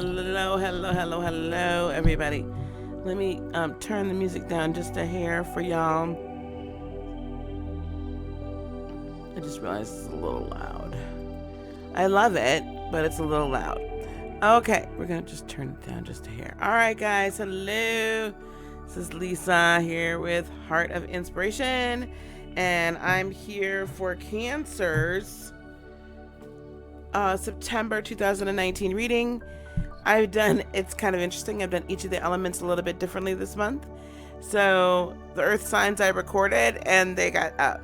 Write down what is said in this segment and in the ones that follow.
hello, everybody. Let me turn the music down just a hair for y'all. I just realized it's a little loud. I love it, but it's a little loud. Okay, we're gonna just turn it down just a hair. All right, guys, hello. This is Lisa here with Heart of Inspiration, and I'm here for Cancer's September 2019 reading. It's kind of interesting, I've done each of the elements a little bit differently this month. So the earth signs I recorded and they got up.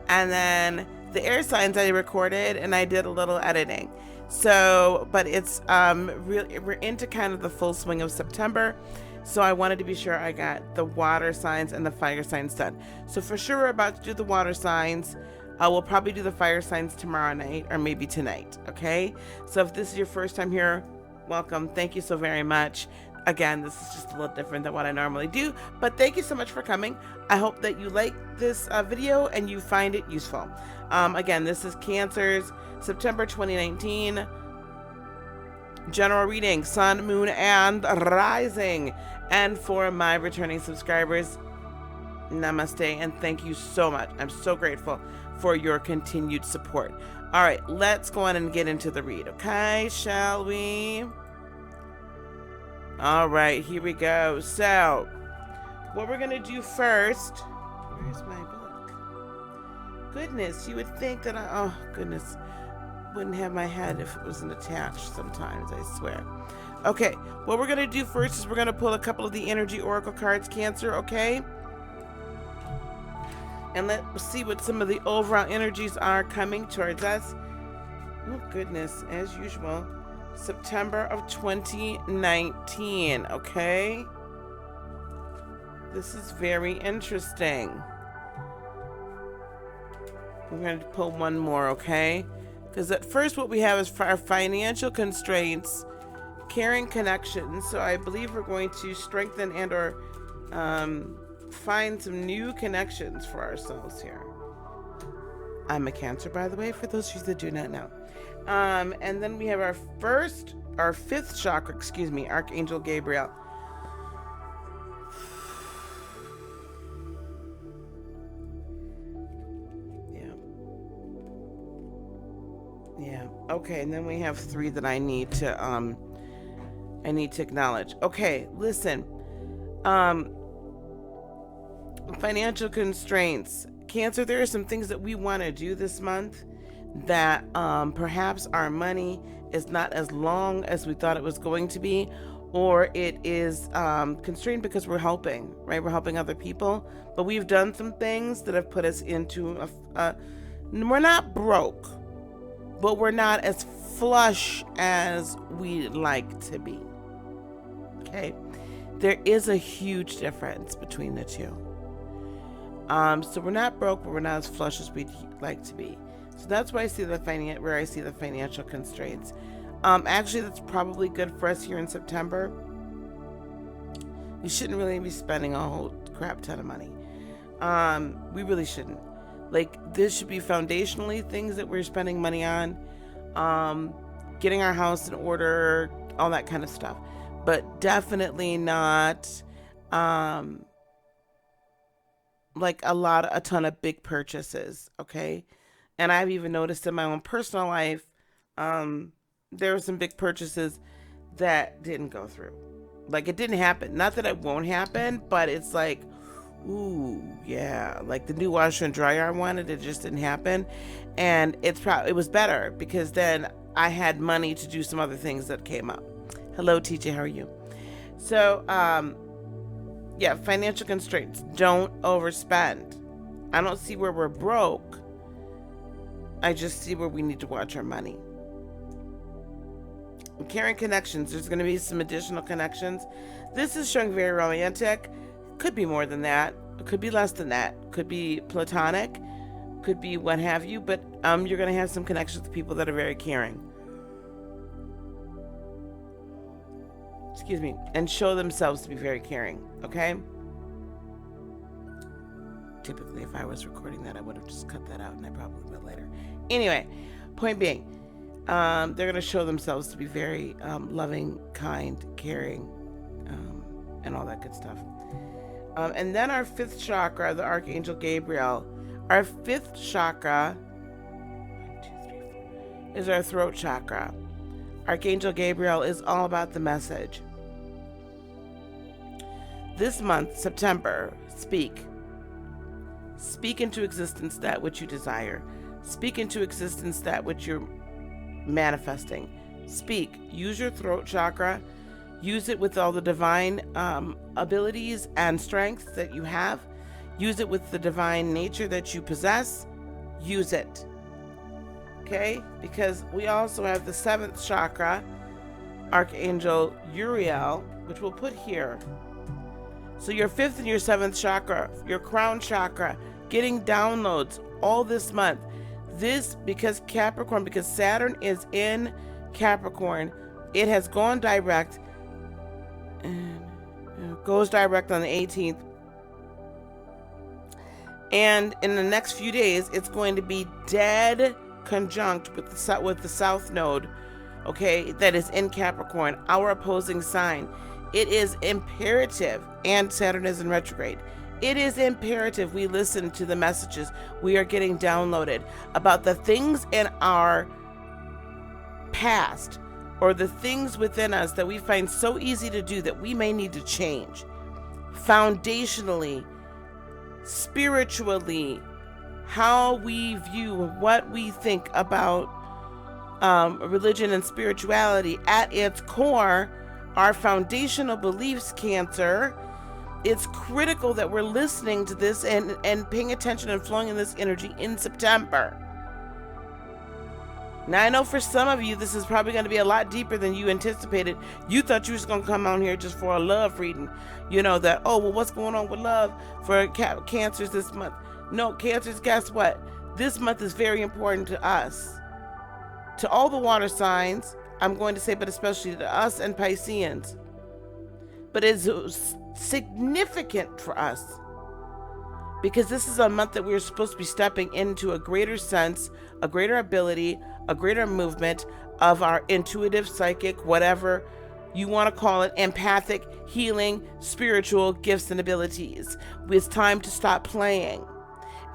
And then the air signs I recorded and I did a little editing. So, but it's really, we're into kind of the full swing of September. So I wanted to be sure I got the water signs and the fire signs done. So for sure we're about to do the water signs. We'll probably do the fire signs tomorrow night or maybe tonight, okay? So if this is your first time here, welcome. Thank you so very much. Again, this is just a little different than what I normally do, but thank you so much for coming. I hope that you like this video and you find it useful. Again, this is Cancer's September 2019 general reading, sun, moon, and rising. And for my returning subscribers, namaste, and thank you so much. I'm so grateful for your continued support. All right, let's go on and get into the read, okay? Shall we? All right, here we go. So, what we're gonna do first, where's my book? Goodness, you would think that oh goodness, wouldn't have my head if it wasn't attached sometimes, I swear. Okay, what we're gonna do first is we're gonna pull a couple of the energy oracle cards, Cancer, okay? And let's see what some of the overall energies are coming towards us. Oh goodness, as usual, September of 2019, okay? This is very interesting. We're going to pull one more, okay? Because at first what we have is our financial constraints, caring connections. So I believe we're going to strengthen and or find some new connections for ourselves here. I'm a Cancer, by the way, for those of you that do not know. And then we have our fifth chakra, Archangel Gabriel. Yeah. Okay, and then we have three that I need to acknowledge. Okay, listen. Financial constraints. Cancer, there are some things that we want to do this month that perhaps our money is not as long as we thought it was going to be, or it is constrained because we're helping, right? We're helping other people, but we've done some things that have put us into we're not broke, but we're not as flush as we'd like to be. Okay, there is a huge difference between the two. So we're not broke, but we're not as flush as we'd like to be. So that's why I see the financial constraints. Actually, that's probably good for us here in September. We shouldn't really be spending a whole crap ton of money. We really shouldn't. Like, this should be foundationally things that we're spending money on, getting our house in order, all that kind of stuff. But definitely not like a ton of big purchases, okay? And I've even noticed in my own personal life, there were some big purchases that didn't go through. Like, it didn't happen. Not that it won't happen, but it's like, ooh, yeah. Like the new washer and dryer I wanted, it just didn't happen. And it was better because then I had money to do some other things that came up. Hello, TJ, how are you? So, yeah, financial constraints. Don't overspend. I don't see where we're broke. I just see where we need to watch our money. Caring connections. There's going to be some additional connections. This is showing very romantic. Could be more than that. It could be less than that. Could be platonic. Could be what have you. But you're going to have some connections with people that are very caring. Excuse me. And show themselves to be very caring. Okay? Typically, if I was recording that, I would have just cut that out, and I probably will later. Anyway, point being, They're going to show themselves to be very loving, kind, caring, and all that good stuff. And then our fifth chakra, the Archangel Gabriel. Our fifth chakra is our throat chakra. Archangel Gabriel is all about the message. This month, September, speak. Speak into existence that which you desire. Speak into existence that which you're manifesting. Speak. Use your throat chakra. Use it with all the divine abilities and strengths that you have. Use it with the divine nature that you possess. Use it. Okay? Because we also have the seventh chakra, Archangel Uriel, which we'll put here. So your fifth and your seventh chakra, your crown chakra, getting downloads all this month. This because Capricorn, because Saturn is in Capricorn, it has gone direct and goes direct on the 18th. And in the next few days, it's going to be dead conjunct with the South Node, okay, that is in Capricorn, our opposing sign. It is imperative, and Saturn is in retrograde. It is imperative we listen to the messages we are getting downloaded about the things in our past or the things within us that we find so easy to do that we may need to change. Foundationally, spiritually, how we view what we think about religion and spirituality at its core, our foundational beliefs, Cancer. It's critical that we're listening to this and paying attention and flowing in this energy in September. Now, I know for some of you, this is probably going to be a lot deeper than you anticipated. You thought you was going to come on here just for a love reading. You know, that, oh, well, what's going on with love for Cancers this month? No, Cancers, guess what? This month is very important to us. To all the water signs, I'm going to say, but especially to us and Pisceans. But it's significant for us because this is a month that we're supposed to be stepping into a greater sense, a greater ability, a greater movement of our intuitive, psychic, whatever you want to call it, empathic, healing, spiritual gifts and abilities. It's time to stop playing.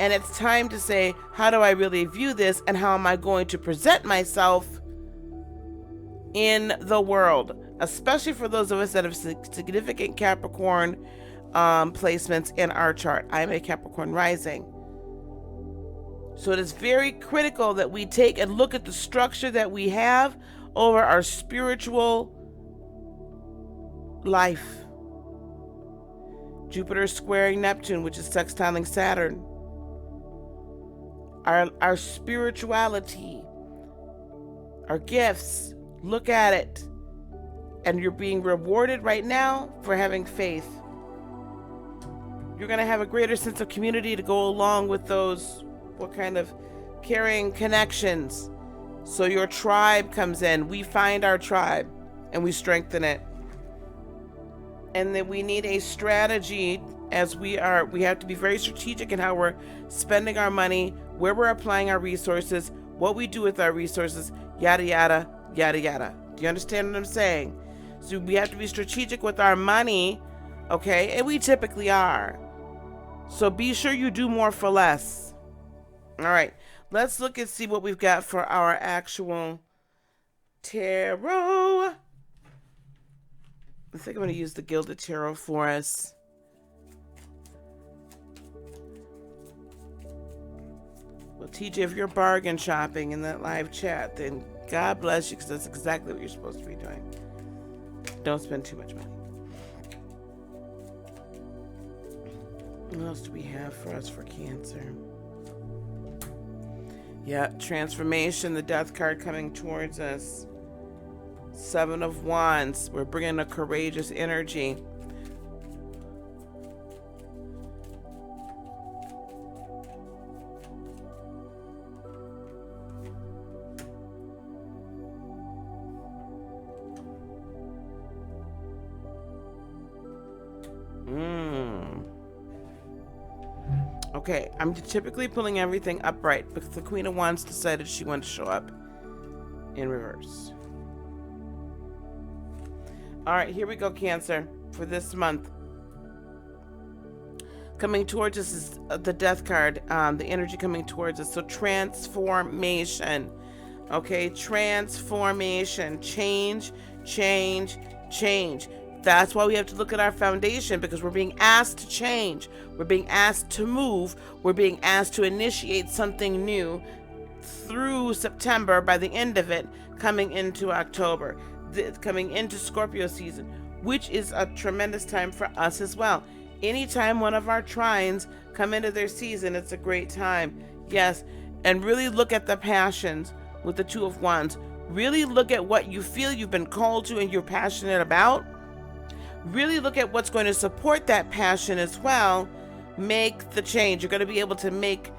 And it's time to say, how do I really view this and how am I going to present myself in the world? Especially for those of us that have significant Capricorn placements in our chart. I'm a Capricorn rising. So it is very critical that we take and look at the structure that we have over our spiritual life. Jupiter squaring Neptune, which is sextiling Saturn. Our spirituality, our gifts, look at it. And you're being rewarded right now for having faith. You're going to have a greater sense of community to go along with those, what kind of carrying connections. So your tribe comes in. We find our tribe and we strengthen it. And then we need a strategy as we have to be very strategic in how we're spending our money, where we're applying our resources, what we do with our resources, yada, yada, yada, yada. Do you understand what I'm saying? So we have to be strategic with our money, okay? And we typically are. So be sure you do more for less. All right, let's look and see what we've got for our actual tarot. I think I'm going to use the Gilded Tarot for us. Well, TJ, if you're bargain shopping in that live chat, then God bless you, because that's exactly what you're supposed to be doing. Don't spend too much money. What else do we have for us for Cancer? Yeah, transformation, the Death card coming towards us. Seven of Wands, we're bringing a courageous energy. Okay, I'm typically pulling everything upright because the Queen of Wands decided she wanted to show up in reverse. All right, here we go, Cancer, for this month. Coming towards us is the Death card, the energy coming towards us. So transformation, okay? Transformation, change, change, change. That's why we have to look at our foundation, because we're being asked to change. We're being asked to move. We're being asked to initiate something new through September, by the end of it, coming into October, coming into Scorpio season, which is a tremendous time for us as well. Anytime one of our trines come into their season, it's a great time. Yes, and really look at the passions with the Two of Wands. Really look at what you feel you've been called to and you're passionate about. Really look at what's going to support that passion as well. Make the change. You're going to be able to make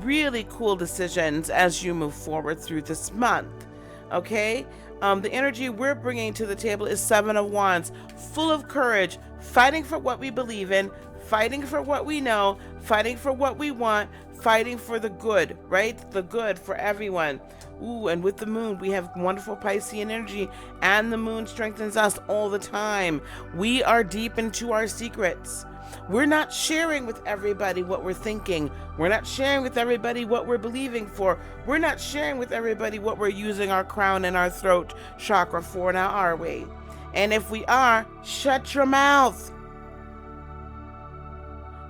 really cool decisions as you move forward through this month. Okay? The energy we're bringing to the table is Seven of Wands, full of courage, fighting for what we believe in, fighting for what we know, fighting for what we want, fighting for the good, right? The good for everyone. Ooh, and with the moon, we have wonderful Piscean energy, and the moon strengthens us all the time. We are deep into our secrets. We're not sharing with everybody what we're thinking. We're not sharing with everybody what we're believing for. We're not sharing with everybody what we're using our crown and our throat chakra for, now are we? And if we are, shut your mouth.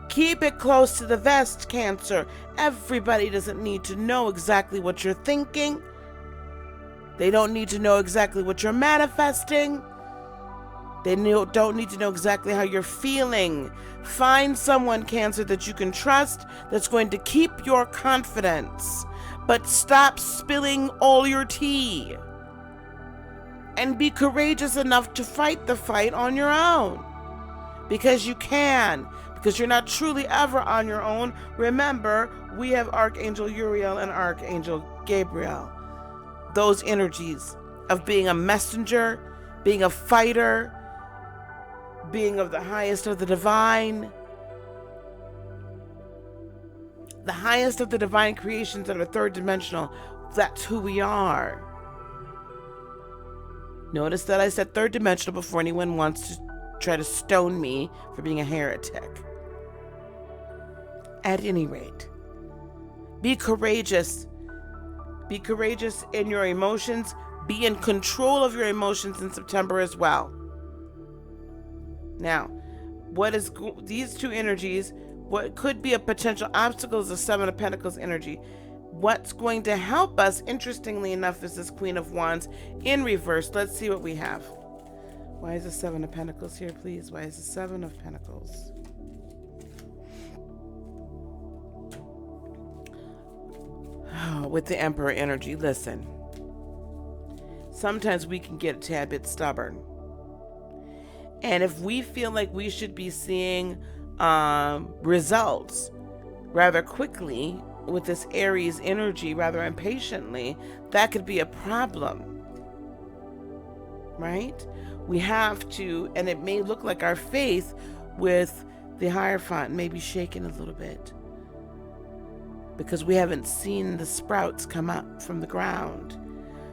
Keep it close to the vest, Cancer. Everybody doesn't need to know exactly what you're thinking. They don't need to know exactly what you're manifesting. They don't need to know exactly how you're feeling. Find someone, Cancer, that you can trust, that's going to keep your confidence. But stop spilling all your tea. And be courageous enough to fight the fight on your own. Because you can. Because you're not truly ever on your own. Remember, we have Archangel Uriel and Archangel Gabriel. Those energies of being a messenger, being a fighter, being of the highest of the divine. The highest of the divine creations that are third dimensional. That's who we are. Notice that I said third dimensional before anyone wants to try to stone me for being a heretic. At any rate, be courageous. Be courageous in your emotions. Be in control of your emotions in September as well. Now, what is these two energies? What could be a potential obstacle is the Seven of Pentacles energy. What's going to help us, interestingly enough, is this Queen of Wands in reverse. Let's see what we have. Why is the Seven of Pentacles here, please? Why is the Seven of Pentacles? Oh, with the Emperor energy, listen. Sometimes we can get a tad bit stubborn. And if we feel like we should be seeing results rather quickly with this Aries energy, rather impatiently, that could be a problem, right? We have to, and it may look like our faith with the Hierophant may be shaken a little bit because we haven't seen the sprouts come up from the ground.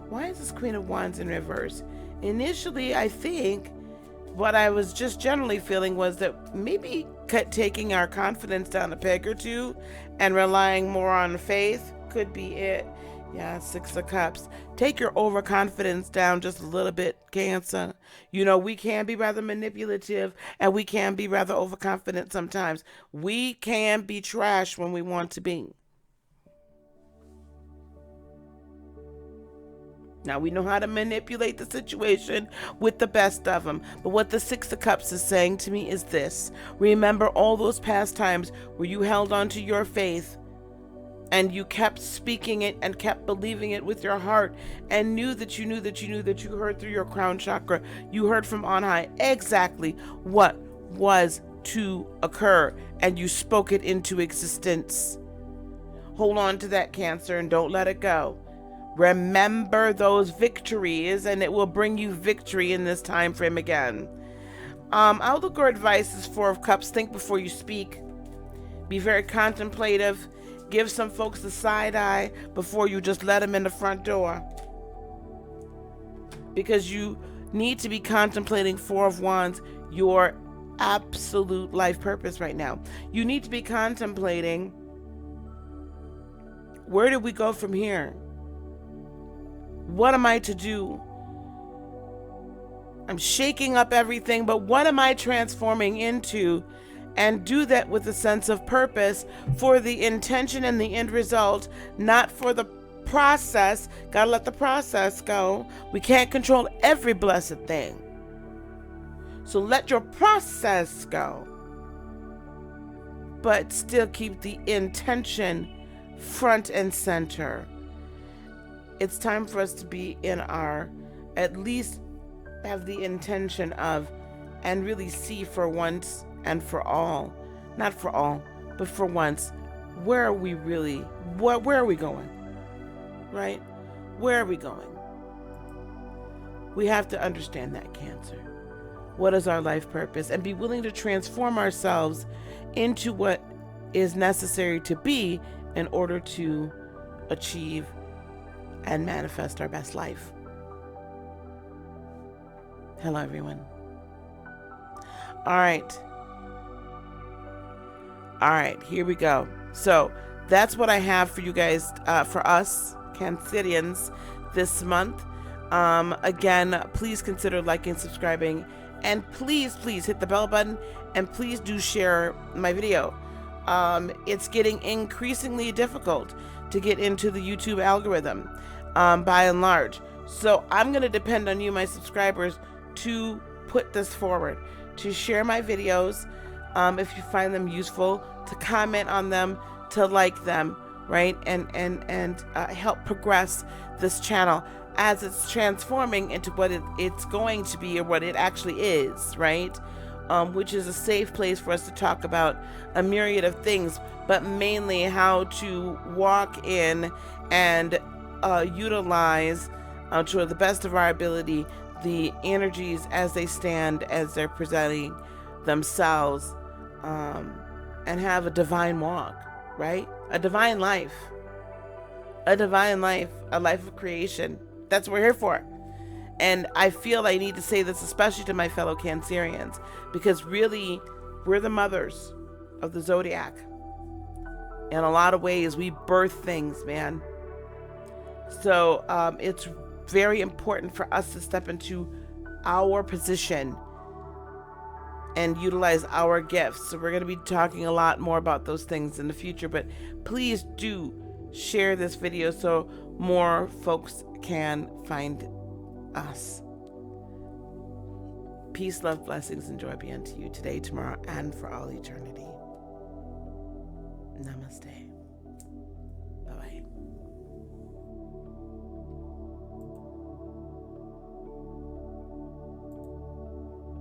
Why is this Queen of Wands in reverse? Initially, I think what I was just generally feeling was that maybe taking our confidence down a peg or two and relying more on faith could be it. Yeah, Six of Cups. Take your overconfidence down just a little bit, Cancer. You know, we can be rather manipulative and we can be rather overconfident sometimes. We can be trash when we want to be. Now, we know how to manipulate the situation with the best of them. But what the Six of Cups is saying to me is this. Remember all those past times where you held on to your faith and you kept speaking it and kept believing it with your heart and knew that you heard through your crown chakra. You heard from on high exactly what was to occur and you spoke it into existence. Hold on to that, Cancer, and don't let it go. Remember those victories, and it will bring you victory in this time frame again. Outlook or advice is Four of Cups. Think before you speak. Be very contemplative. Give some folks the side eye before you just let them in the front door. because you need to be contemplating Four of Wands, your absolute life purpose right now. You need to be contemplating, where do we go from here? What am I to do? I'm shaking up everything, but what am I transforming into? And do that with a sense of purpose for the intention and the end result, not for the process. Gotta let the process go. We can't control every blessed thing. So let your process go, but still keep the intention front and center. It's time for us to be in our, at least have the intention of, and really see for once and for all, not for all, but for once, where are we really, where are we going, right? Where are we going? We have to understand that, Cancer. What is our life purpose? And be willing to transform ourselves into what is necessary to be in order to achieve and manifest our best life. Hello, everyone. All right, here we go. So that's what I have for you guys, for us Cancerians this month. Again, please consider liking, subscribing, and please hit the bell button, and please do share my video. It's getting increasingly difficult to get into the YouTube algorithm, by and large. So I'm going to depend on you, my subscribers, to put this forward, to share my videos, if you find them useful, to comment on them, to like them, right? And help progress this channel as it's transforming into what it's going to be, or what it actually is, right? Which is a safe place for us to talk about a myriad of things, but mainly how to walk in and utilize, to the best of our ability, the energies as they stand, as they're presenting themselves, and have a divine walk, right? A divine life, a life of creation. That's what we're here for. And I feel I need to say this, especially to my fellow Cancerians, because really, we're the mothers of the zodiac. In a lot of ways, we birth things, man. So it's very important for us to step into our position and utilize our gifts. So we're going to be talking a lot more about those things in the future, but please do share this video so more folks can find us. Peace, love, blessings, and joy be unto you today, tomorrow, and for all eternity. Namaste.